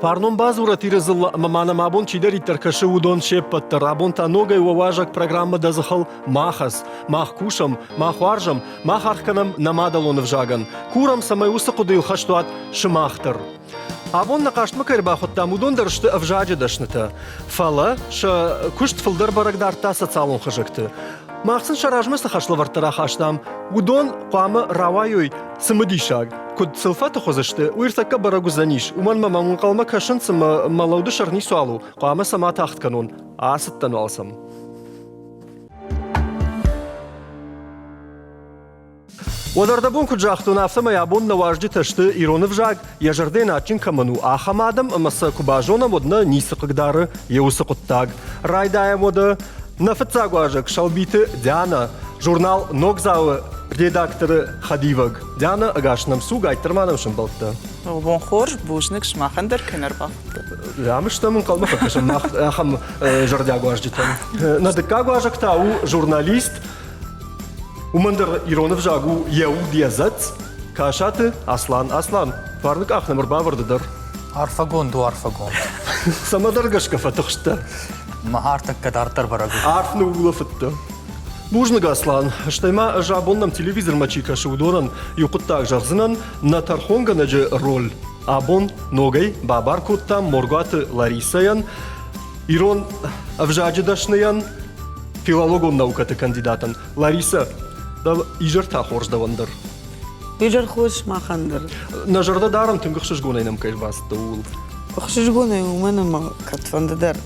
Парном базура тирезл мамана мабон чидери теркаши удон шеппаттыр. Абон таногай ваважак программа дазахал махас, мах кушам, мах варжам, мах архканам намадалон вжаган. Курам самай усакудил хаштуат шимахтыр. Абон нақаштма кайрбахоттам удон дарышты авжаджи дашныты. Фала ша кушт фылдар барагдарта социалон хажыкты. Махсын шаражмысы хашлавартыра хаштам. Удон қамы равайой сымыдишаг. Куд сылфаты хозышты, уирсакка барагузаниш. Уман мамамун қалма кашын сымы малауды шарни суалу. Қамы сама тахт канон. Асыттан алсам. Одарда бун куджахту нафсама ябун наважди ташты иронов жаг. Яжарды начин каману ахамадам, амаса кубажона модна нисы кагдары, еусы куттаг. Райдая мода нафыцагуажак шалбиты Диана. Журнал Ногзауы редакторы Хадиваг. Диана агашнам сугай терманам шымбалты. Бон хорж бушник шмахандер кенербахты. Ямыштамын қалмақа кашам ахам жардягуаждитан. Надыкагуажакта у журналист Умандыр иронов жагу Яудиязац, кашаты Аслан. Фарнык ахнамыр бавырдыдыр. Арфагон. Самадаргашка фатықшты. Махартак кадартар барагу. Арфны угла фытты. Бужнык Аслан, штайма жабоннам телевизор мачи кашы удоран, юқыттак жағзынан на тархонга наджы роль. Абон ногай бабар куттам моргаты Ларисаян, ирон авжаджидашнаян, филологон наукаты кандидатан. Лариса, да ижарта хорждавандыр. Ижар хош махандер. На жарда дарам тынгықшыш гонайнам кайрбасты ул. Хошиш гонай уменам катфандер.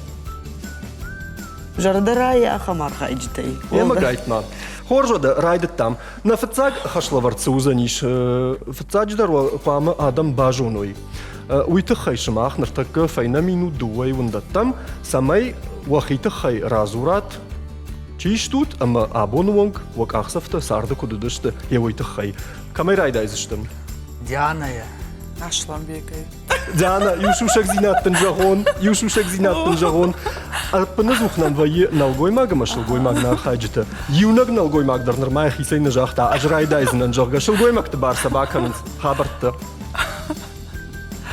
Жарда рая ахамарха иджтей. Ема гайтма. Хоржода райдыт там. На фыцаг хашлаварцы узаниш. Фыцадждар памы адам бажуной. Уйты хайшымах нартакы файна мину дуай вундаттам. Самай вахиты хай разурат. Чиш тут, ама абонуанг вак ахсафта сарды кудудышты евойты хай. Камай райдайзыштым. Диана я. Ашлам бекай. Диана, юшушак зинаттын жағон. Арпыны зухнан вайы налгоймага машылгоймагна хаджыты. Юнаг налгоймагдар нырмай хисайны жақта ажрайдайзынан жағға шылгоймагты бар сабаканын хабартты.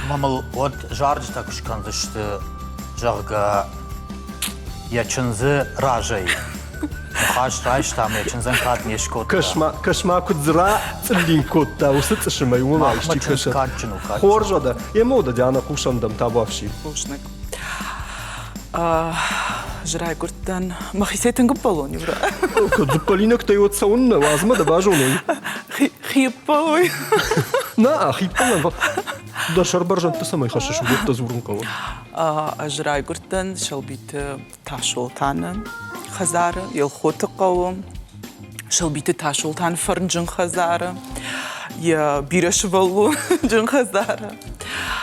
Мамал от жарджы так шканзышты жағға ячынзы ражай. Мухаш райш там ячынзан кат нешкотта. Кашма кудзра цилин котта, усы цышымай умайшти кашы. Хоржода, емода Диана кушандам табавши. Бушник. Жрай гурттан махисетен гупалони вра. Зупалинак тай от саунна, вазма да бажуной. Хиппалой. На, хиппалан. Да шарбаржан ты самай хашиш угодта зурункава. Жрай гурттан шалбит ташолтан хазара, елхоты қауым. Шалбит ташолтан фарнжын хазара. Я бирашвалу джын хазара.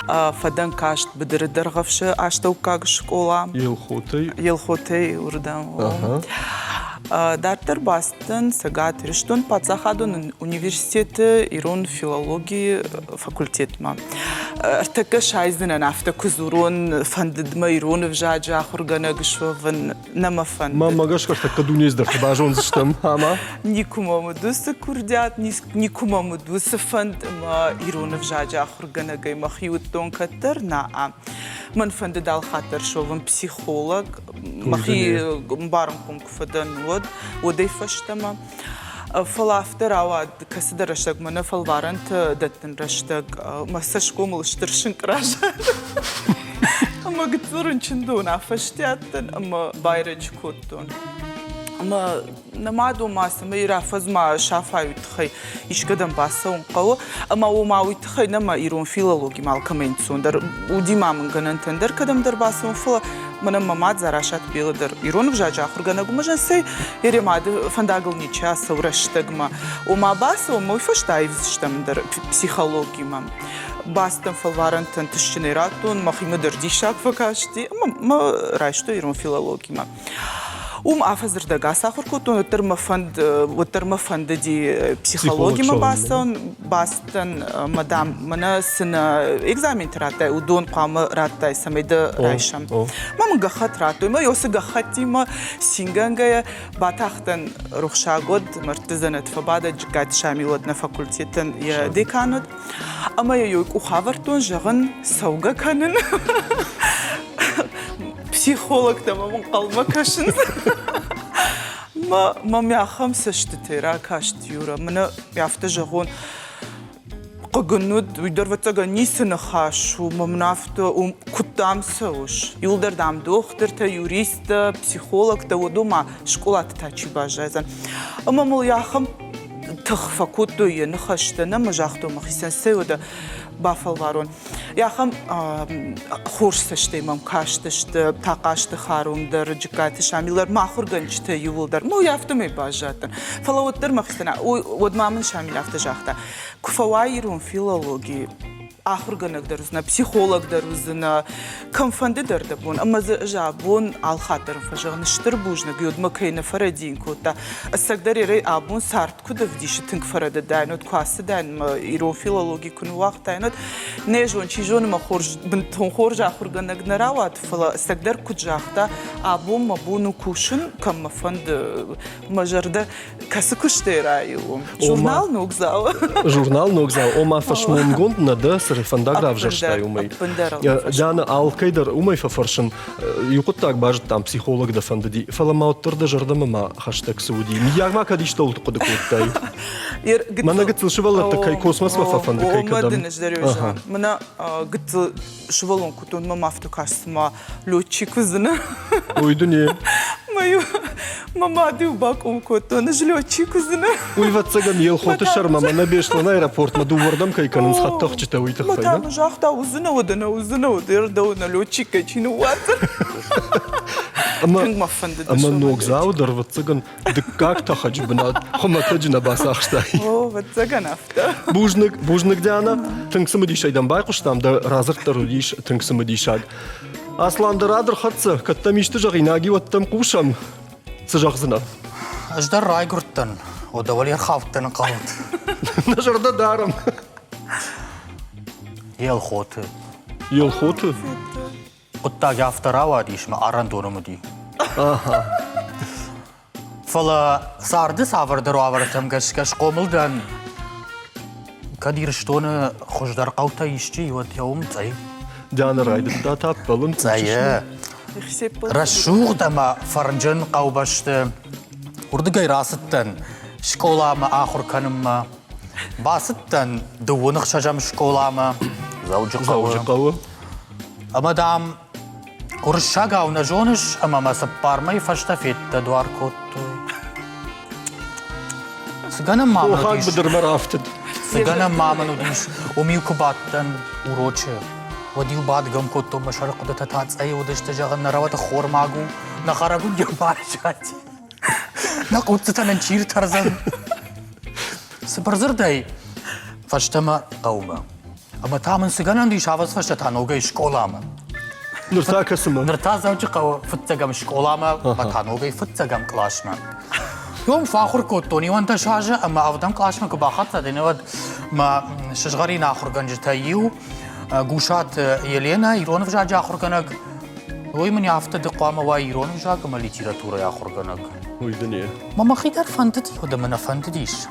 Фадан кашт бедердерговши аштау как школа. Елхоты урдан. Дартер бастын сагат рештон пацахадон университеті ирон филологии факультетма. Артака шайздына нафта кузурон фандыдма ирон вжаджа ахургана гышваван нама фанд. Мама гашкар така дунездер бажон зыштым, ама? Никумаму дусы курдят, никумаму дусы фанд ма ирон вжаджа ахургана гаймах ютон катыр на من فند دال خاطر شوفن психолог مخي مبارم كم كفدان ودي فشتما فلافتر عواد كسدر رشتق من فالوارنت دتن رشتق مسشكو ملشترشن كراش أما قطورن چندون عفشتياتن أما بايرج كوتون أما نمادو ما سمي رافز ما شافاي تخي إيش قدم باسون قو أما وما ويتخي نما إيرون فيلولوجي مال كمان سوندر ودي ما من جنن تندر قدم در باسون فلا من مامات زراشات بيلدر إيرون بجاج آخر جنگو مجن سي يريماد فنداغل نيچا سورشتغما وما باسو ما يفش دايفشتم در психологии ما باستن فالوارنتن تشنيراتون ما خيمة در ديشاك فكاشتي ما رايشتو إيرون فيلولوجي ما Афазыр да гасахур котон өтірмі фанды ди психология Психолог бастан мадам мана сына экзамен траттай удон қамы раттай самайды райшам. Мама гахат раттой, ма йосы гахат дима сингангая батахтан рухшагод мартызанат фабада джигат шамилот на факультетен я деканот. Ама я йойк ухавартон жагын сауга канын. Психолог да мамын қалма кашын. Мам яхам сышты тера кашт юра. Мына яфты жагон Qaganud uydarvatsaga nisini xashu, mamnafta kutamsa ush. Yuldardam doktorta, yurista, psixologta, odoma школата тачи бажазан. Ама мол яхам тахфакуту yeni xashtana majaqto maxisan sevda bafalvarun. Яхам хорсашты мам каштышты, тaqashты харумдар, jikati шамилар махурганчты юлдар. Мо яфтымай бажатан. Фалавоттар махистана, одмамын шамил яфты жақта. Куфавайрун филологии. Ахурганагдар узна, психологдар узна, камфандидар да бун. Ама жабун алхатар фажагны штыр бужна, гюдма кайна фарадин кота. Асагдари рей абун сарт куда вдиши тынк фарада дайнот, квасы дайн ирон филологии куну вақт дайнот. Нежон чижон ма хорж, бинтон хорж ахурганаг нарават, фала асагдар куджахта абун мабуну кушын, кам мафанд мажарда касы куштейраю. Журнал ногзау. Журнал ногзау, ома фашмонгонд нада фандаграф жаштай умай. Яна алкайдар умай фафаршын юқут так бажит там психолог да фандади. Фаламауттар да жардама ма хаштаг сауди. Миягма кадишта улты қуды қуыттай. Мана гытсыл шывалар такай космос ма фафанды кай кадам. Омадын ждари ужа. Мана гытсыл шывалон кутун ма мафту касма летчик вызына. Ойду не. Мою мамаду баком котон летчик вызына. Уйватсаган ел хоты шарма мана бешла на аэропорт маду вардам кай канын схаттақ чита уйтық файна. Матам жахта узына одыр да на летчика чину ватыр. Ама ногзау дарватсаган дыккак тахач бинат хоматаджина басахштай. О, ватсаган афта. Бужнык дяна тыңсымы дишайдан байқұштам да разырттару диш тыңсымы дишад. Асландар адыр хатсы, каттамишты жағинаги ваттам қушам сыжақзына. Аждар райгурттан, одавалер хавттан қалд. Нажарда дарам. Ел хоты. Ел хоты? Оттаг яфтарава дишма арандонуму ди. Фала сарды савардар авартам гашкаш қомылдан. Кадир штоны хождар қаута ишчи вот яум цай. Дяна райды да тап балын Цайы. Рашуғдама фарнжын қаубашты. Урдыгай расыттан школама ахур канымма. Басыттан дуынық шажам школама. Заужы қауы. Амадам Уршага на жоныш, ама маса пармай фаштафетта дуар котту. Сыгана маману Охак диш. бідір марафтед. Сыгана маману диш. Умил кубаттан урочы. Водил бадгам котту машарқуда татац. Ай удышты жағын наравата хормагу. На харагу гебаршати. На кутцатанан чир тарзан. Сыпарзырдай. Фаштама қаума. Ама тамын сыганан диш аваз фаштатаногай школама. Нұрта касыма. Нұрта заучы қауы фытцагам школама, батаногай фытцагам клашма. Йом фахур коттони ванта шажы, ама авдам клашма кыбахатса деневад ма шажгари нахурган житаю, гушат Елена, Иронов жаджа ахурганаг. Ой, мені афта дықвама ва Иронов жага, ма литература ахурганаг. Ойды не. Мама хидар фантади, хода мана фантадиш.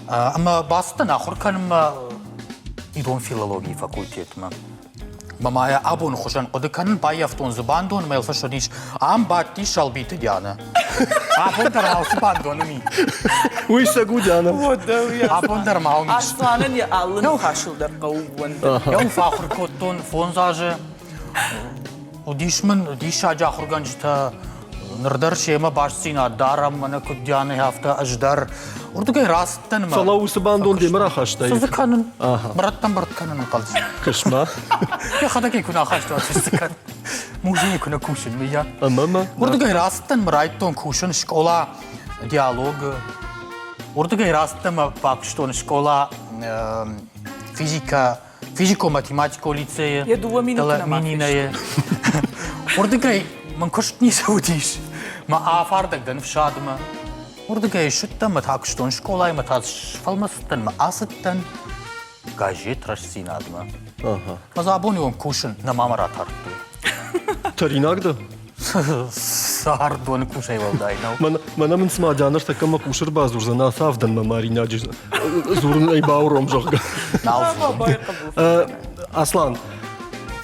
Ама бастан ахурканым Ирон филологии факультетма. Мамая абун хушан қодыканын бай автон зубандон мэлфашадиш ам батти шалбиты дяна. Абун дармау зубандонами. Уйса гудяна. Абун дармау. Асланын я алын хашылдар қауын. Яун фахур коттон фонзажы. Удишмын дишажа хурганжта нырдар шема башсина дарам мана кудяны хафта аждар. Урдугай растан ма. Фала усы бандон демір ахаштай. Сызыканын. Браттан қалды. Кышма. Я хадаки куна хашта сызыкан. Мужи куна кушын мия. Амама. Урдугай растан мрайттон кушын школа диалог. Урдугай растан пакштон школа физика, физико-математико лицея. Я думаю, минута на Урдугай ман кошт не саудиш. ما آفاردك دن في شادمة ورد جاي شتى ما تاكشتون شكولاي ما تاش فالمستن ما أستن جاجيت رش سينادمة Aha. ما زابوني ومكوشن نمامرات هرتو Tarinagda. سهر دون كوشي والداينو Mana min sma janar ta kama kushir ba zur zana savdan ma marina zurun ay baurom jogga. نعوف Aslan.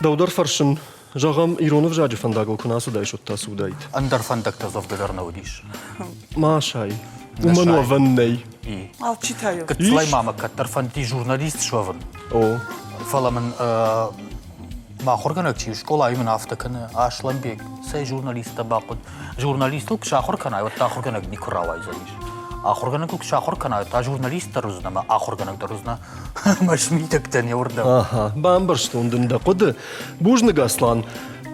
Daudar farshin jagam ironov jaji fandago kuna sudai shotta sudait. أندر فندك تزوف قدر نوديش Ma shay. Umanu vannay. إيه Alçitayı. قلت لي ماما كتر فندي جورناليست شوفن O. فلا من ما خوركنك تي شكولا من افتكن اشلم بيك سي جورناليست باقد جورناليستك شاخر كنا وتا خوركنك نيكرا وايزليش اخوركنك شاخر كنا تا جورناليست رزنا ما اخوركنك درزنا مش ميتك تاني وردا Aha. Bamber stunden da qod. Bujnig Aslan.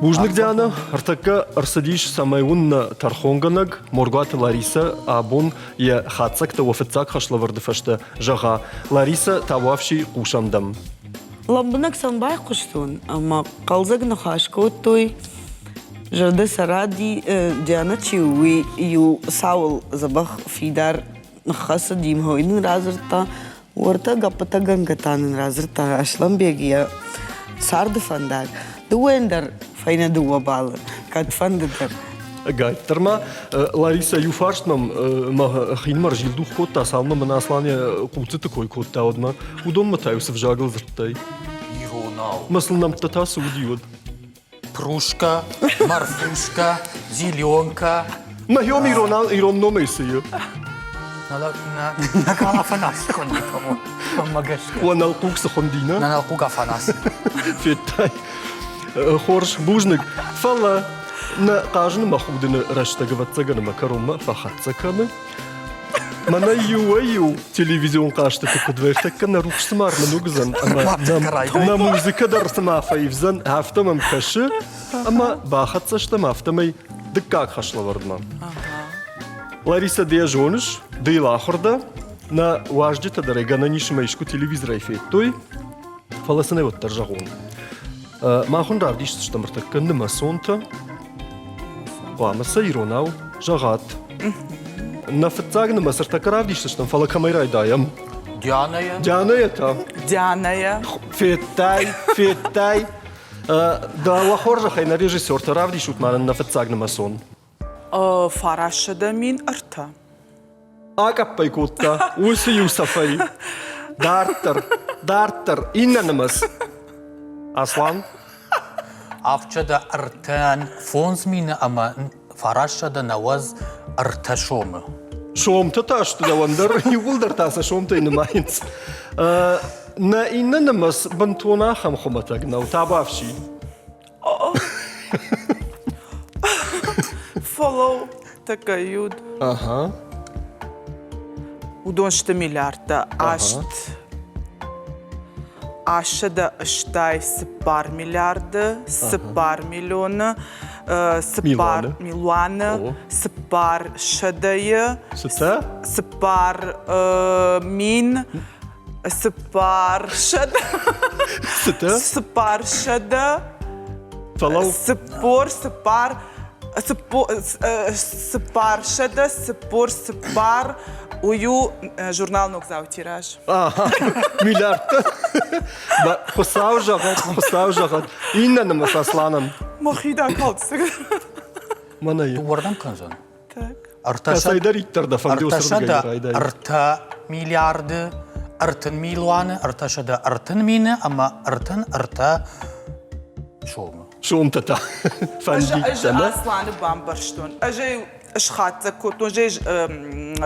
Bujnig Diana, artaka arsadиш samayun tarxonganag Morgat Larisa abun ya khatsak ta wafetsak khashlavard fashta jaga Larisa tawafshi qushamdam. Ламбынак санбай куштун, ама калзак на хашкот той жада саради Диана Чиуи ю Саул забах фидар на хаса дим хойнын разырта орта гапата гангатанын разырта ашлам бегия сарды фандар дуендер файна дуа балы кат фандер Gait, terma Larisa ju farsnam ma hinmar jildu khota salma man Aslania qutsit koi khota odma udom ma tayu se vjagal zrtay. يروناو Maslnam tata sudiod. بروشكا مرفوشكا زيليونكا Ma jo mi iron no meisiyo. نلا نكالا فناس كوني كمو ما قشكا Wana alquk se khondina. نلقوكا فناس Fetay. Khorsh bujnig. Falla na qajn ma khudin rashta gvatsagan ma karoma fa khatsakana. Mana yu televizion qashta kudvertak na ruxsmar manugzan ama na muzika darsma faivzan hafta mam kaşı ama baxatsashta maftamay dikkak khashlavardma. Larisa diye jonush dil akhirda na wajdita darega nishma ishku televizora ifettoy falasne vat tarjagon. Ma khun ravdish shtamartak nima sonta Vamasa ironau jagat. Na fetsagn masarta karavdish shtam fala kameraj dajam. ديانا يا Jana eta. Diana'ya. Fetay. Da lahorja khayna rejissor taravdish utmanan na fetsagn mason. Faraşa da min arta. Akappay kotta. Usi Yusafay. Dartar. Inanamas. Aslan. أفجد أرتان فونز مين أما فراشة نواز أرتشوم Šom tataš tu da vandar yuldar tasa šom tu inamains. Na inanamas bantona ham khomatag na utabavshi. Follow takayud. Aha. Udon shte milarda. Aşağıda ıştay spar milyardı, spar milyonu, spar milwanı, spar şadayı, Sita? spar min, spar şada, Sita? spar şada, Falau. spar şada, spar, uyu jurnal nok zau tiraj. Aha. Milyard. Ba khosav jagat. Inanamas aslanam. Mahida kaldık. Manay. وردم كنزن Tak. Kasaydar ittar da fandi أرتشد usrda. أرتا مليارد أرتن ميلوان أرتشد أرتن مين أما أرتن أرتا شوم Šom tata. Fandi أجي tana. أصلاً بامبرشتون أجي أشخاص كنتون جي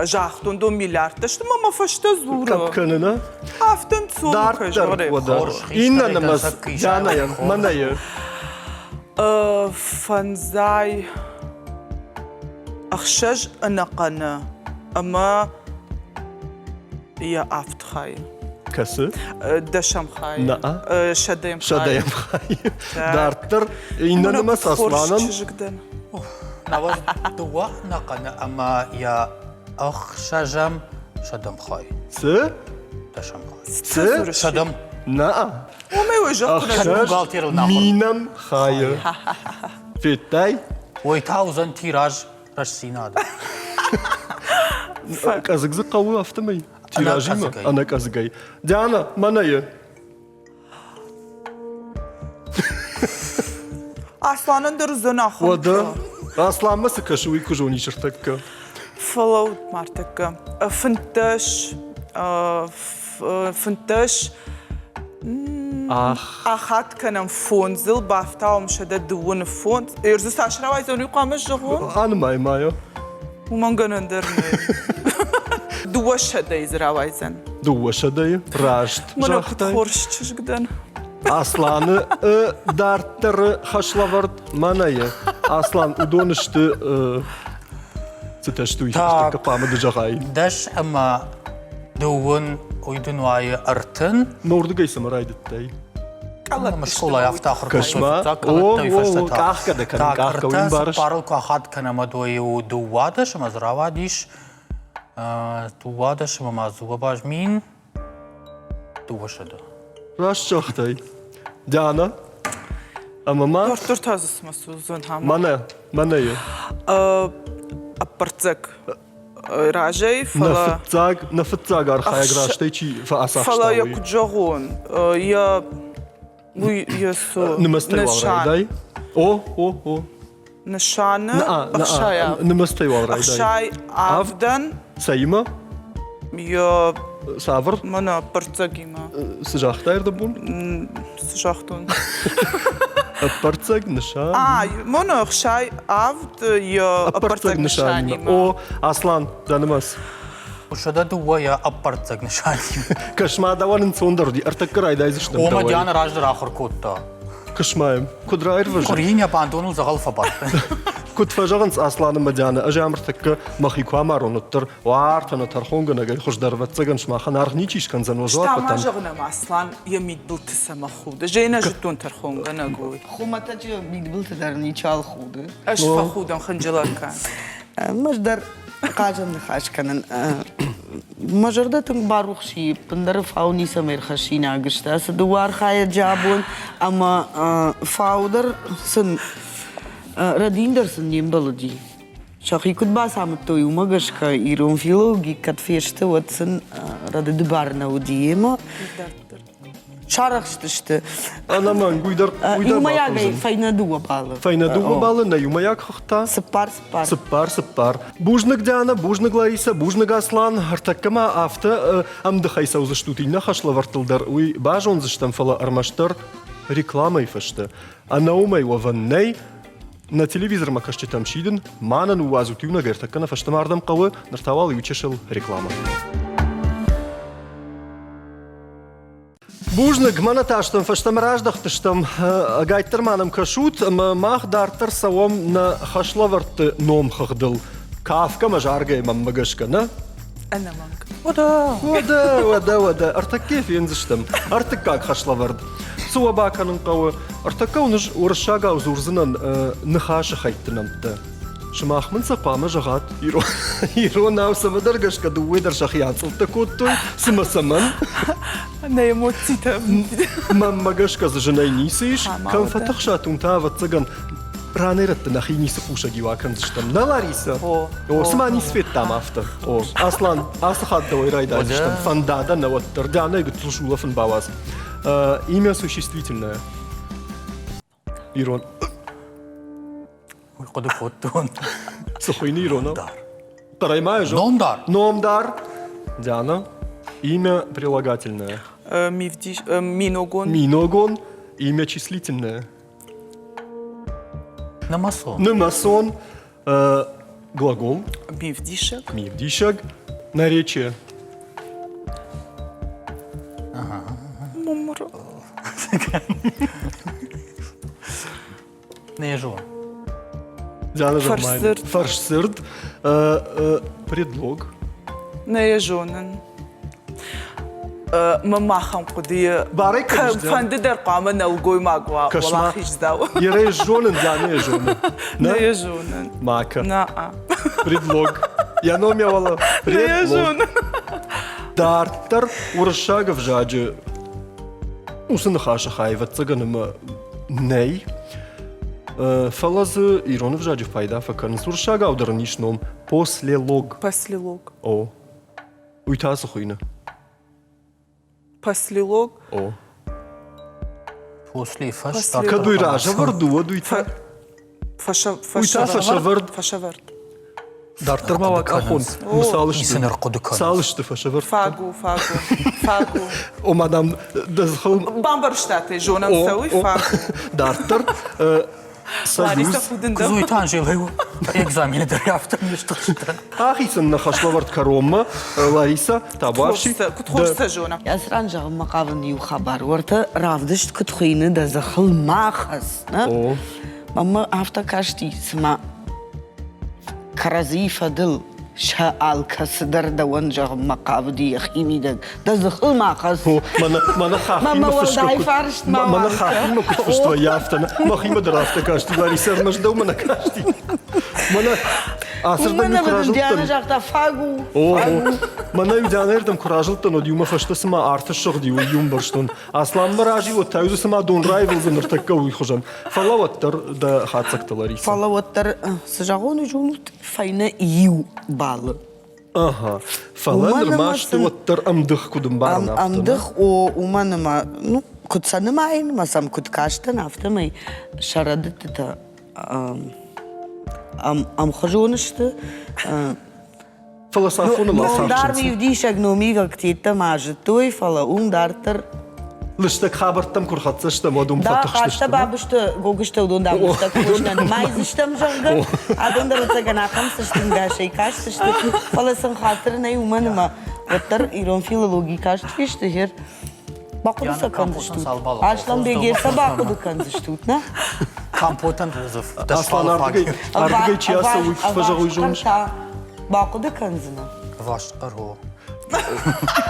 جاختون 2 milyar تشتم ما فشت زورا Kapkanına. أفتن تصور Dartar كجوري wada. Khorsh, Inanamas khishta, janayam. Manay. فنزاي أخشج أنقنا أما يا أفت خاي Kası. دشم خاي Naa. شديم خاي Şadayam khayı. Dartar inanamas aslanam. نواز دوا نقنا أما يا أخ شجم شدم خاي Sı? دشم خاي Sı? شدم Naa. وما يوجه Akhşar buğaltero nahor. minam khayı. Fetay. ويتاوزن تيراج رشينا Казык зыккауы автомай. Тиражима, казыгай. ана казыгай. Диана, манайы. Aslanın da rüzünü axın. Oda, aslanma sıkaşı uyku joni çırtakka. Follow martıkı. Fıntaş. Ah, Axat kanım fonzil bafta omşada duvan fonz. Erzü taşra vay zonu qamış jığın. anımay maya. Uman gönderme. Duva şadayız ravayzan. Duvaşa dayı, raşt, Mana kut jahtay. xorş çizgiden. Aslanı dartları haşlavart manayı. Aslan udonıştı sıtaştı çırtakka pamıdı jağay. داش أما دون ويدون واي أرتن Nordu gaysam araydıttay. مشغولة يفتخر Kaşma. O, kahka da kanım, kahka oyun barış. بارل كواحد كان مدوي ودوادش مزراواديش دوادش ممازوبة باج مين دوشده Raşt jahtay. Diana, ama ma, Dur tazısma suzun ham. manayı. Apartsak. Rajay fala. Na fıtsag arxaya graştay çi fa Fala asaxtawi. ya kucağın. Ya bu ya su. Nımastay valrayday. O. Nişanı akşaya. Nımastay valrayday. Akşay avdan Sayıma, ya savr, mana apartsagima. sıcaktayır da bun. Sıcaktın. Apartsag nişan. Ay, mana akşay avd ya apartsak nişanima. O, aslan, canımaz. وشده دويا أبرتك نشاني Kaşma davanın sondardi. Artık kırayday zıştım وما davay. ديانا راجل آخر كوتا Kaşmayım. Kudrayır vajı. كوريين ياباندونو زغلفة بات Kut fajağınız aslanı madyanı. Aja amrtıkkı mahikwa maronuttur. Vartana tarxongana gay xoş darvatsagan şmaxan arniçiş kan zanozvat Tam patan. ajağına aslan ya midbil tisama xuda. Jeyna jitun tarxonga nagoy. خمتا چه بیدبل تدرنی چال خوده Ashfa xudan xınjılarkan. مجدر قاجم نخاش کنن مجرده تنگ باروخ شی پندر فاونی سمیر خشینا گشتا سدوار خای جابون اما فاودر سن ردیندر سن نیم بلدی شاخی کد باس همت توی مگش که ایرون فیلوگی کد فیشته ود سن رد دبار نودیما شارخشتشته Anaman guydar Юмая гай bakımızın. файна дуа балы. Fayna duva balı na yumayak xıxta. Сыпар, сыпар. Sıppar. Bujnik Diana, bujnik Larisa, bujnik Aslan. Hartakkama afta amdıxaysa uzıştutina xaşlavartıldar. Uy bajon zıştan fala armaştar reklamay faştı. Anaumay vavanay. На телевизор макашчы тамшидын, манан уазу тюна гертаккана фаштамардам қавы, нартавал ючешыл реклама. Бужныг мана таштам фаштам раждахтыштам гайттар манам кашут, мах дартар савом на хашлаварты ном хагдыл. Кафка мажаргай маммагашка, на? Ana mank. Вада. Артак кеф ензыштам. Артак как хашлавард. Суа баканын қавы. Артакка уныш уршага узурзынан нахашы хайттынамты. Шымахмын сапама жағат. Иро нау самадаргашка дуэдар шахиянцылты коттой. Сымасаман. Na emocji tam. Маммагашка за женой нисыш. Мама, Конфатахша тумтава цыган. Ранеретті нахи нисы пуша гивакан зыштам. На Лариса. О, сама не свет там автор. О, Аслан, асахат давай райда зыштам. Фандада на вот Дана и Гутлушула фанбаваз. Имя существительное. Ирон. ويقودوا كوتون Сухойный Ирона. Тараймая же. Номдар. Номдар. Диана. Имя прилагательное. Mivdiş, minogon. Миногон. Имя числительное. نمسون Намасон. Глагол. Mivdişek. Мивдишаг. Наречие. Mumru. نيجون Диана Фаршсырд. Фаршсырд. Предлог. Nayajonen. Mamaham qudiye. Барай конечно. Fandı der qama nalgoy magwa. Kaşma. Wallahi jdaw. Ярей жонен, Диана я жонен. Nayajonen. Мака. Naa. Предлог. Я номявала. Предлог. Nayajonen. Дартар уршага в жаджи. Усын хаша хайва цыганыма ней. Фалазы Иронов жаджи пайда факан суршага ударнишном после лог. После лог. О. Уйтасы хуйна. После лог. О. После фаш. После Кадуй ража варду адуйта. Фашавард. Фашавард. Дартер мавак ахон. Мысалышты. Исенер кудыкан. Салышты фашавард. Фагу. О мадам дазхал. Бамбарштаты, жонам сауи фагу. Дартер. Лариса Союз. Худендам. Зуйтан жил экзамены дыряфтым нечто. Ахисан на хашлавард карома. Лариса табавши. Кутхорса жонам. Ясран жағы мақавын ю хабар. Орта равдышт күтхуйны да зақыл мақас. О. Мама афта кашти сма карази фадыл шаал касдар да ван жағы мақавды яхимидаг. Да зақыл мақас. Мана хахима Мама валдай фаршт мама. Мана хахима кутфышто яфтана. Махима драфта кашти. Лариса маждау мана кашти. Мана асырдан Умана бадын диана юкражылтын. жақта фагу. Мана юдянердам куражылтын од юма фашта сама артышық дию юм барштын. Аслан баражи от тайузы сама дон райвыл заныртакка уйхожан. Фалаваттар да хатсакта Лариса. Фалаваттар сажағоны жонут файна ю балы. Ага. Фаландр машты оттар амдых кудым барна. Амдых о уманыма, ну, кутсанымайын, масам куткаштан автомай шарадыты амхажонышты. Фаласафуны Дарми ласарчынсын. юдишак номига ктета мажы той фала дартыр. Лыштак хабарттам курхатсышты модум Да, хашта фатыштышты. бабышты гогышты удонда мышта кушнан майзыштам жanga. Адонда рыцаганахам сыштым гашей каштышты. Фаласын хатыр най уманыма. Оттар ирон филологи каштышты хер. Бақуды Yani саканды kampotun штут. salbalı. Ашлам бегерса бақуды канды штут, на? Компотан рызов. Аслан ардыгай чияса уйкфажа уйжоныш. Бақуды канзына. Ваштар о.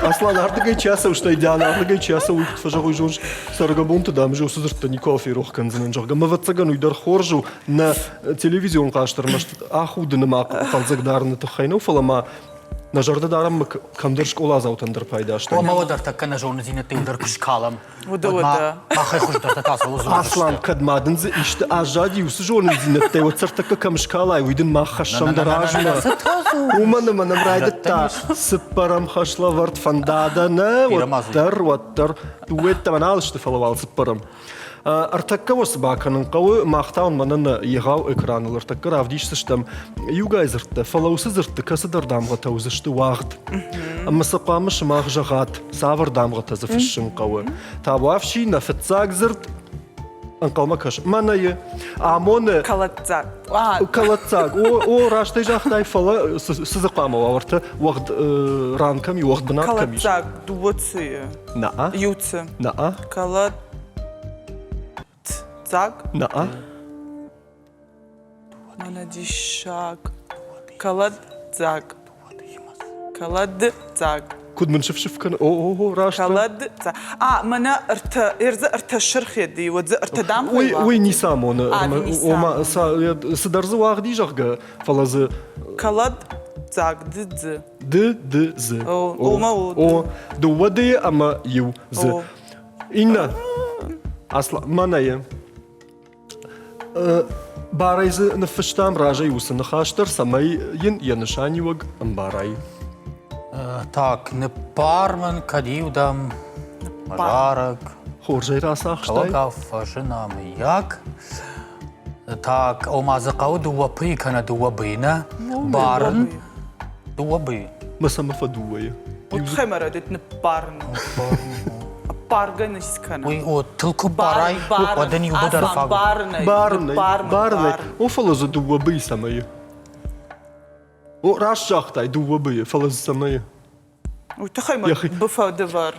Аслан ардыгай чияса уштай дяна ардыгай чияса уйкфажа уйжоныш. Саргабунты дамжы осы зыртта никофе рохканзынан жарға. Маватсаган уйдар хоржу на телевизион қаштырмашт. Ахудыны ма қалзагдарыны тұхайна уфалама. На жарды дарам камдыр школа заутандыр пайдашты. Ома одар таккана жон зинетте удар кышкалам. Ода. Махай хуждар такаса узу. Аслан кадмадынзы ишті ажади усы жонын зинетте оцартакка камышкалай уйдын махашам даражма. Уманы манам райдытта сыппарам хашлавард фандаданы оттар дуэтта ман алышты фалавал сыппарам. Артакка осы баканын қауы мақтауын манын еғау экранылыр такка равдишсыштам югайзыртты, фалаусы зыртты касыдар дамға таузышты уағыд. Мысықамыш мақ жағат, савыр дамға тазыфышын қауы. Табуавши нафетсак зырт, анқалма каш. Манайы, амоны... Калатцак. Калатцак. О, раштай жақтай фала сызықпама уағырты уағыд ранками, уағыд бынақками. Калатцак. Дуоцы. Наа? Юцы. Наа? Калатцак. Наа? Манадишак. Калатцак. Калатцак. Куд шифкан о рашта. Калатцак. Мана ирза арташырх еди, wadza артадам. Ой, не сам он. не сам. Садарзы уағди жақға фалазы. Калатцак. Дыдзы. Д-д-зы. Ома О, дуады ама ю зы. Инна. Асла, манайы. Барайзы нафыштам ражай усы нахаштыр, самай янышани ваг амбарай. Так, не парман кадиудам. Мажарак. Хоржай расахштай. Калакав фашинам як. Так, омазықау дуапы кана дуабына. Барын. Дуабы. Масама фадуая. Утхаймара дитны парну. Парганы искана. Ой, о, тылку барай. Одан юбадар фагу. Барнай. О фалазы дуабы самай. О раш жақтай дуабы фалазы самай. Утхаймара бфадывар.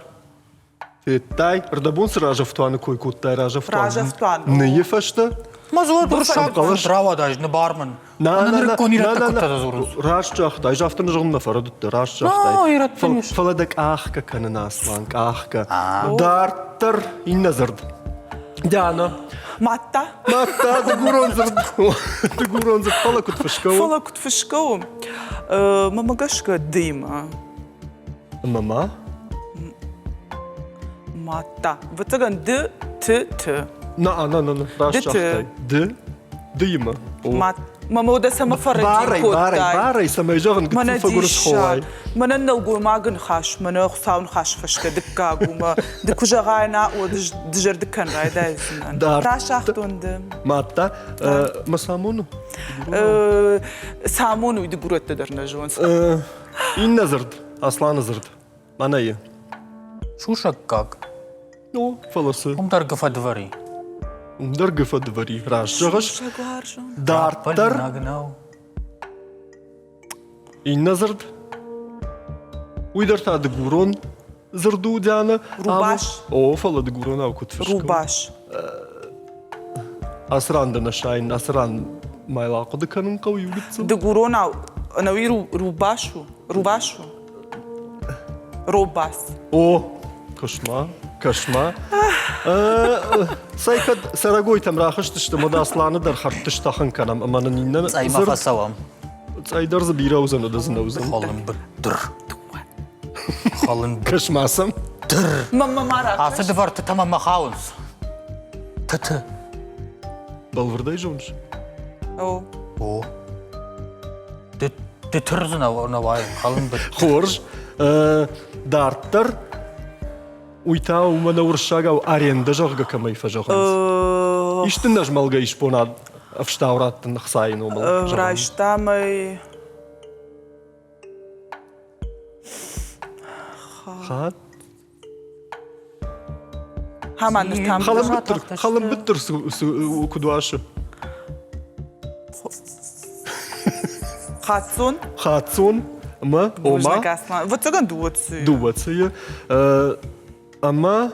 Феттай, рдабун сража в туаны кой куттай ража в туаны. Ража в туаны. Не ефашта? Мазуа дұршак трава даже не барман. Анан реконират кутта зурус. Раш жақтай, жафтын жағынна фарадытты, раш жақтай. Фаладак ахка канын асланг, ахка. Дартыр инна зырд. Диана. Матта. Матта, дыгурон зырд. Дыгурон зырд, фала кут фышкау. Фала кут фышкау. Мамагашка дыма. Мама? Матта. Ватаган д, т, т. На, раш жақтай. Д, Дыма. Мама да сама фаради Барай, самай жоган Мана гтфа гурс дишат, ховай. мана нылгу магын хаш, мана хсаун хаш фашка дыккагу, ма дыкужагайна о джер дыккан райда изинан. Дар- Ташахтунды. Матта, масамуну. Самону иди гурет дерна жонс. Инна зырд, асланы зырд. Манайы. Шушак как? Ну, фаласы. Умдар гфадвари. Дъргъфа двари. Разжагаш. Шагваржон. Дартър. Нагнал. Инна зърд. Уйдърта да гурон. Зърду дяна. Рубаш. О, фала да гурон ако твършка. Рубаш. Асран да нашайн. Асран майлако да канун кау юлица. Да гурона, нави рубашу. Рубашу. Робас. О, кашма. Кашма. Сайкад сарагой там рахашты, что мода асланы дар харты штахан канам. Амана нинна. Цай мафасавам. Цайдар за бираузан да знаузан. Халын бдр. Халын Кашмасам. бдр. Мама мара. Афедвар ты там махаунс. Ты. Балвардай жонш. О. О. Ты тұрзын навай. Халын бдр. Хорж. Дартър. Уйта умана уршагау аренда жорга камай фажохан. Иште нажмалга ишпонад в штаураттан нахсайн умал. Вращамай. Хат. Хаман там. Халам биттер кудуашы. Хатсон. Хатсон. Ма. Ома. Вот цаган дуоци. Дубацыя. Ама.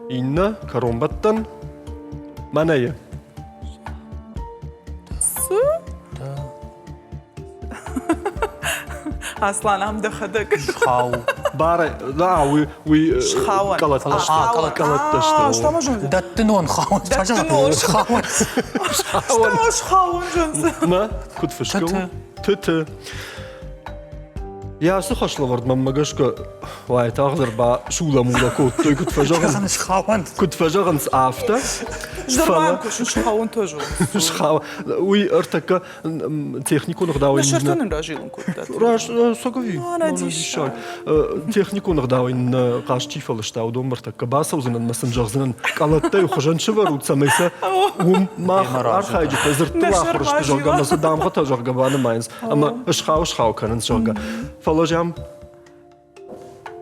Инна. Каромбаттан. Манайы. Аслан амда хадак. Хау. Бара. Да, уи. Шхауан. Калатташты. Что можем? Даттынон хаун. Даттынон. Хаун. Что можешь хаун жонс? Ма. Куд фышкал. Тыты. Я сухашлы вард маммагашка. Вай тағдыр ба шула мула коттой куд фажаган. Ханыш хаун. Куд фажаган с афта. Ждырман кушын шхауан тоже. Шхава. Уи артака технику нагдауин. Шартынын ражилын курдат. Раш согави. Надишан. Технику нагдауин қашчифалы штаудом артака басаузынан масынжағзынан қалаттай ухажаншы бар утсамайса мах архайджи тазыртыла құрышты жоға масы дамға та жоға баны майынс. Ама шхау канын жоға. Фалажам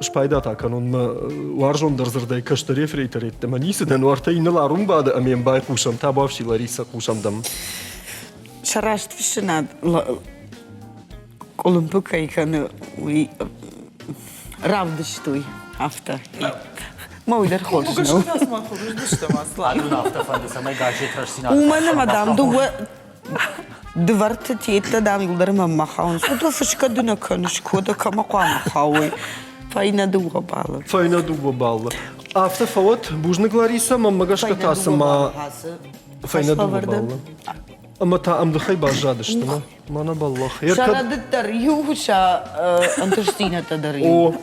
Шпайда так, он варжон дързърдай къща рефрейтер етте. Ма нисиден варта и наларум бада, ами им бай кушам. Та бавши Лариса кушам дам. Шарашт вишенад Олимпика и кана уи равдыштуй афта. Мауйдар хошно. Погашын асман хурыш дыштам аслан. Алюна автофанды самай гажет рашсина. Умана мадам дуа дварта тиетта дам юлдар мамма хаун. Суда фышка дына каныш кода кама қуама хауи. Файна дуа бала. Файна дуба балла. Афта фават бужнак Лариса, маммагашка таса ма... Файна дуба балла. Ама та амдахай бажадышты, ма? Мана баллах. Шарадыттар юхуша антырстината дари. О.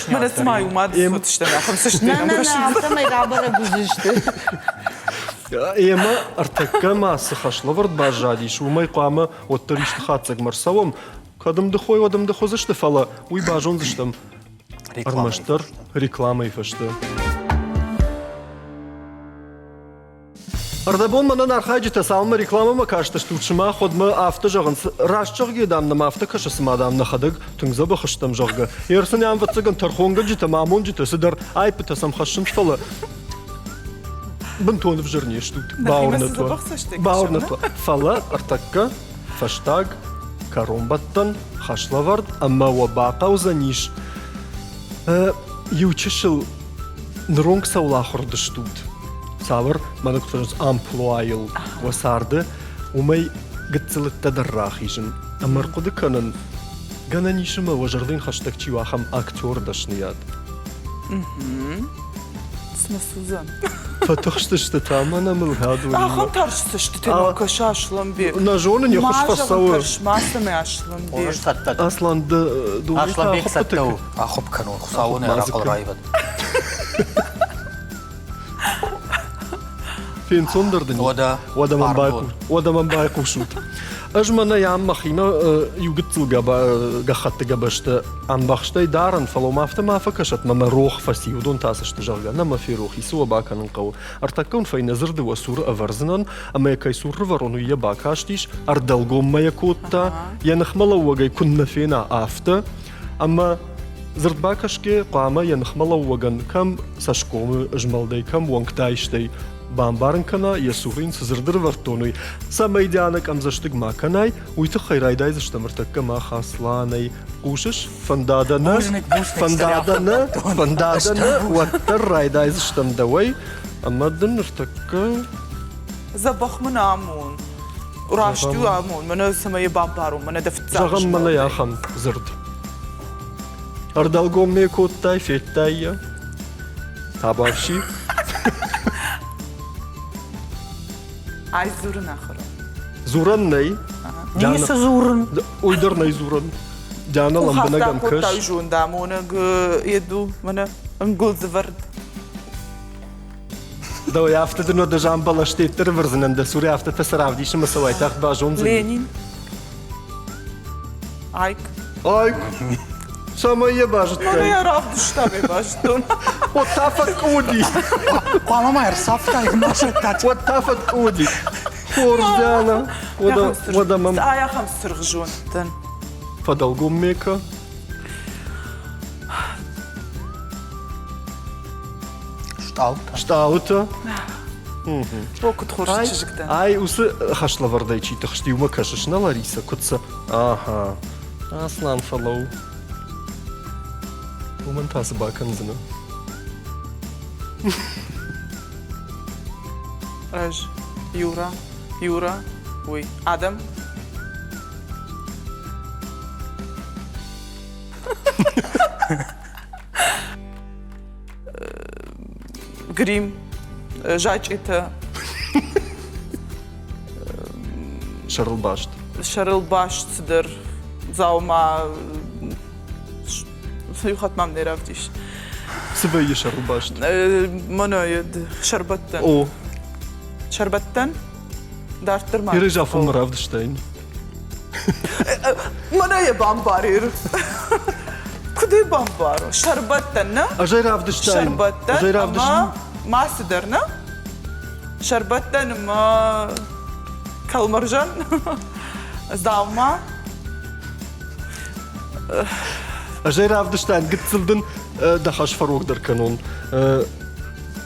Мана смаю мад сотыштам. Ахам сыштам. На, автамай рабара гузышты. Ема артакка масы хашла вард бажадиш. Умай қуама оттаришты хатсак марсавам. Кадымды хой, адымды хозышты фала. Уй бажон зыштам. Армаштар реклама ифашты. Ардабон манан архайджита салма реклама кашта штучма ходма авто жағын рашчық гедамна авто кашасы мадамна хадыг түңза бахыштам жоғга. Ерсын ям ватсаган тархонга жита мамон жита сыдар айпыта самхашын фала. Бынтонов жирне штут. Баурна то. Фала артакка фаштаг каромбаттан хашлавард амма вабаqa узаниш. Ючишыл нронг саулахырды штут. Савыр манак тфажус амплуайл васарды умай гыцылытта даррах ижин. Амарқуды канын гананишыма важардын хаштаг чивахам актер дашныяд. Смасузан. Фатохшты что там она мылгаду. Ахам таршысы шты тема каша ашлам бир. На жоны не хош фасауы. Машами ашлам бир. Орыш таттат. Асланды дуйта Ашлабек саттау. Ахып канун. Хусауын әрақыл райбад. пенсиондерден. Ода man bei кушут. Ажмана ям махина югтл гахатты габашты анбахштай даран фаломафта мафакашат мама рох фаси удон тасашты жаргана мафи рох исуа баканын қау. Артаккан файназырды васур аварзынан, ама якай сур варону я бакаштиш, ардалгом мая котта, я нахмала уагай кунна фена афта, ама зырдбакашке қама я нахмала уаган кам сашкомы ажмалдай кам уангтайштай. Бамбарынкана я сурин сызырдыр вартоной. Самай дианак амзаштык маканай, уйты хайрайдай заштамыртакка махасланай. Кушаш фандадана, уаттар райдай заштамдавай. Амадын ыртакка... Забахмын амун. Урашту амун. Мана самай бамбару, мана дафтзаш. Жағам мана яхам зырд. Ардалгом ме коттай, феттай я. Табавши. Ай зурын ахыры. Зуран ней. Несі зурын? Уйдар ней зуран. Дяна ламбана Ухафта гамкаш. коттай жунда, мона еду, мана ангул звърд. Да, яфтата но да жамбала штеттер вързанен да сури яфтата саравдиша масалайтах бажон за... Ленин. Айк. Айк. Сама я бажат Мана кай. я равду šta mi баштун. От тафат куди. Қама майыр сафта игмашаттат. От тафат куди. Хорс дяна. Ода мам... Аяхам сырғы жуантын. Падалгом мека. Шталта. Штаута. Окут хорш чижіктен. Ай, усы хашла вардай чита хштиума кашашна Лариса кутса. Ага. Аслан фалоу. Уман тасы баканзына. Аж. Юра. Ой. Адам. Грим. Жачита. Шарлбашт. Шарылбаш цыдыр. Заума. Юхатмам не равдиш. Сыбайы шарлбашт. Мана ед. Шарбаттан. О. Шарбаттан. Дарттырма. Ире жафым равдыштайн. Мана е бамбарир. Куди бамбаро? Шарбаттан, на? Ажай равдыштайн. Шарбаттан, ама масыдыр, на? Шарбаттан, ама калмаржан. Здавма. Ажай равдыштайн. Гытсылдын дахаш фарогдар канон.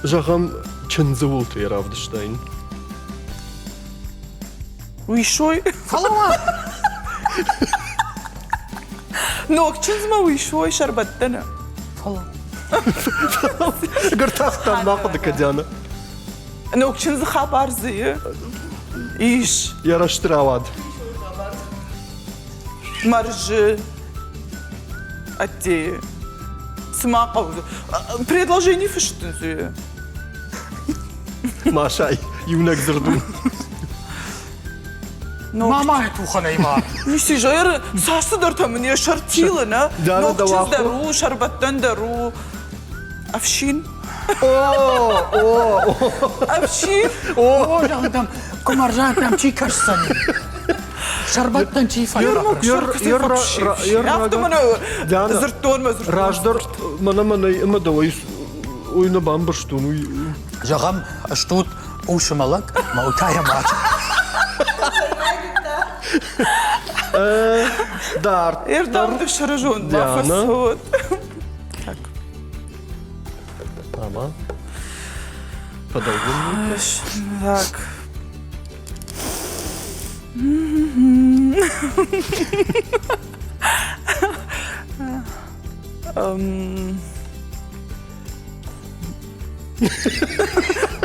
Жағам чынзы волты равдыштайн. Уишой. Фалама. Ну, чынзма уишой шарбаттана. Фалама. Гыртахтан нақыды кадяна. Ну, чынзы хабар зые. Иш. Яраштыравад. Маржи. Атте. Смақауды. Предложение фыштын зие. Машай. Юнак зырдун. Мама е тухана има. Ниси жайыр сасыдыр тамын шартилы, на? Дана да Нокчыз ваху. дару, шарбаттан дару. Афшин. Афшин. О, жағдам. Кумаржантам чи кашсани. Шарбаттан чи файра. Яфты мана зырттон ма зырттон. Раждар мана има давай ойна бамбарштун. Жағам штут ушымалак, ма утая мат. Дарт. Ердамды шарыжон, Диана. мафасот. Так. Ама. Подолгун. Так.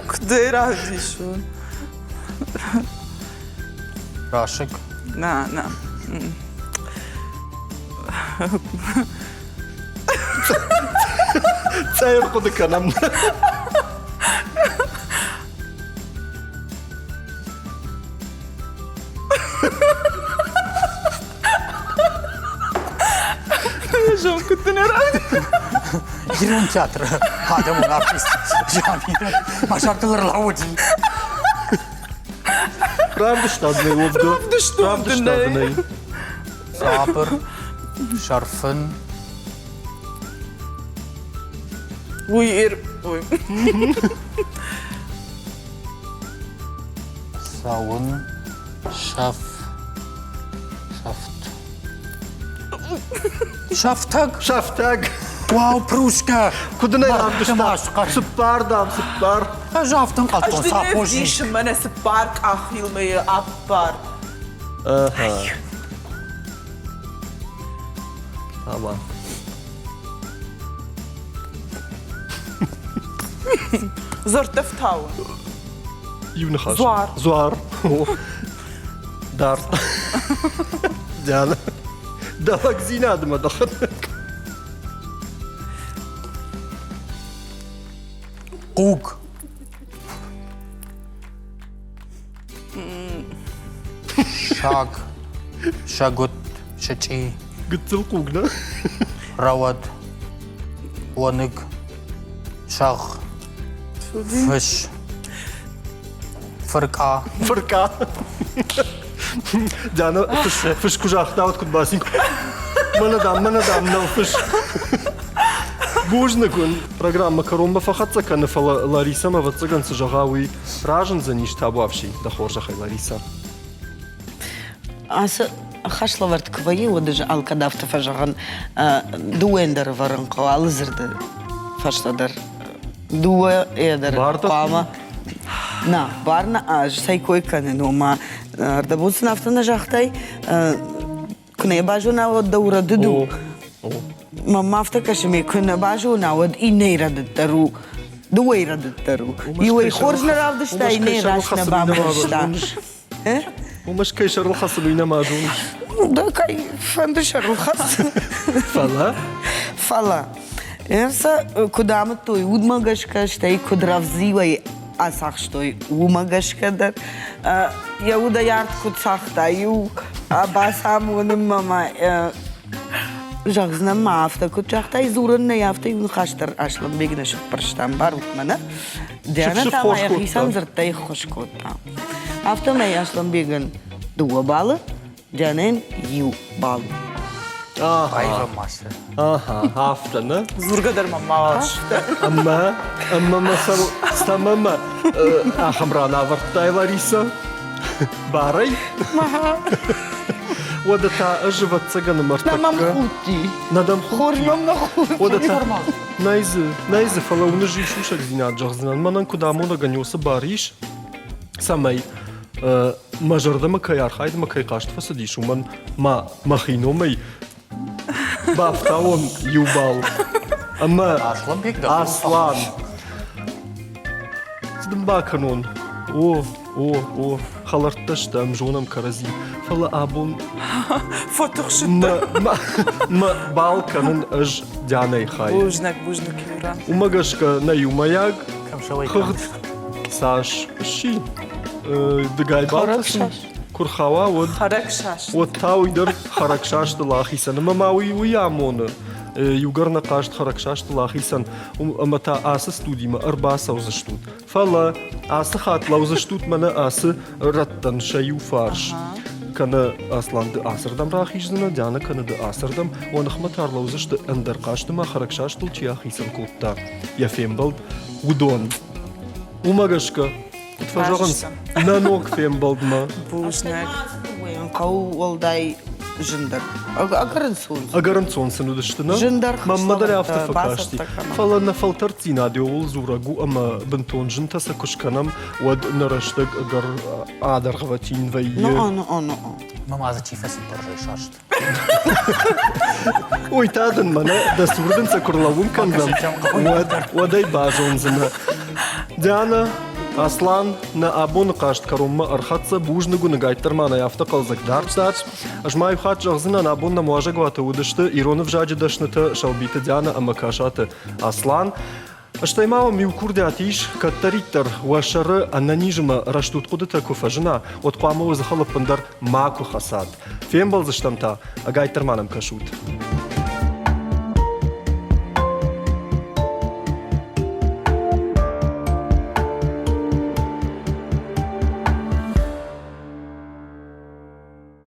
Куди радиш? Рашик. На. Цайр куды канам. Жам куди не радиш? Иран театры. Адамын артист. Жамират. Машартылар лауди. Правда штатный овда. Правда штатный. штатный. Sabır, şarfın, Uy, uy. savun, şaft. Şaftak. Шафтаг. Wow, Prushka. Куда не Bak, правда Тимаш, штат? как- Супар, да, супар. Şaftın kalktın, Ажды не sapoji. вдишь мене се парк ахилмея аппар. Ага. Tamam. Зортев тау. Юнхаш. Зуар. Зуар. О. Дар. Диана. Далак зинадыма дахын. Qug. Şag. Şagut. Şaçi. Гыцыл кугна. Rawad. Wanık. Şag. Fish. Fırka. Фырка. Диана, фыш кужахта от кудбасинг. Манадам, но фыш. Бужны кун. Программа Каромба фахатца канафала Лариса мавацаган сажагауи ражен за ниш табуавши да хоржахай Лариса. Аз хашлаварт кваи одаж алкадавта фажаган дуендер варанко алзырды фаштадар дуа эдер Барда? қама на барна аж сайкой кане нома ардабус нафтана жахтай куне бажуна од да урадыду мамафта кашме куне бажуна од и не радыттару дуай радыттару юй хоржна равдыштай не рашна бамышта ومش كي شر الخاص بينا ماجون да кай фандышар хас فلا Фала. Ерса, куда той удмагашка, штай кудравзивай асахштой умагашкадар. Я уда ярд куцахтаю, абасам уним мама. Жагзна мафта кучахтай зурын не яфта юн хаштар ашлам бегнеш прштам барут мана. Диана Шып-шып там хош я котта. хисан зыртай хошкота. Афта ме ашлам беган дуа балы, Дианен ю балы. Ayvaması. Aha, haftanı. Зургадар мамаш. Ama masal stamama ahmrana vartay Лариса. Барай. Ода та аживат цагана мартака. Намам хути. Надам Хоржмам на хути. Ода та найзы фала унажи шушак зинат жахзнан. Манан куда мона ганёса бариш. Самай мажардама кай архайдама кай каштфа садиш. Уман махиномай. Бафтаон юбал. Ama Aslan pek de. aslan. Zdım bakanın. O. Halarttaştam jonam karazi. Fala abun. Фотохшит. Ma balkanın aj dyanay khay. Бужнак юран. Umagaşka na yumayag. Kamşalay. Khıgt. Saş. Şi. Dgay baltasın. Kurxava od. Харакшаш. Вот тау идер харакшашты лахисан. Мамауи уямоны. Югарна кашт харакшашты лахисан. Амата асы студима арбаса узаштут. Фала асы хатла узаштут мана асы раттан шаю фарш. Кана асланды асырдам рахижзына, дяна канады асырдам. Онахма тарла узашты андер каштыма харакшашты чияхисан кутта. Яфембалд удон. Умагашка. Тфажаганс. Нанок фембалдма. Бужнак. Кау олдай жындар. Агарын сон. Агаран сонсын удыштына. Жындар Маммадар хышлаватта, авто факашти. басаттакана. Фала на фалтарцина диол зурагу ама бентон жынтаса кушканам вад нараштаг агар адар гватин вай. Ну. Mamazı çifesi borcu şaştı. Ой, тадан мана да сурден са курлавун кандам. Waday бажонзына. Диана Аслан на абон кашт карумма архатса бужныгу нагайттармана яфта калзак дарчдач. Ажмай хат жагзына на абон на муажагвата удышты иронов жаджи дашныты шалбиты Диана амакашаты Аслан. Аштаймава миукурде атиш каттариттар вашары ананижма раштут кудыта куфажына от куамау захалып пындар маку хасад. Фембал заштамта агайттарманам кашут.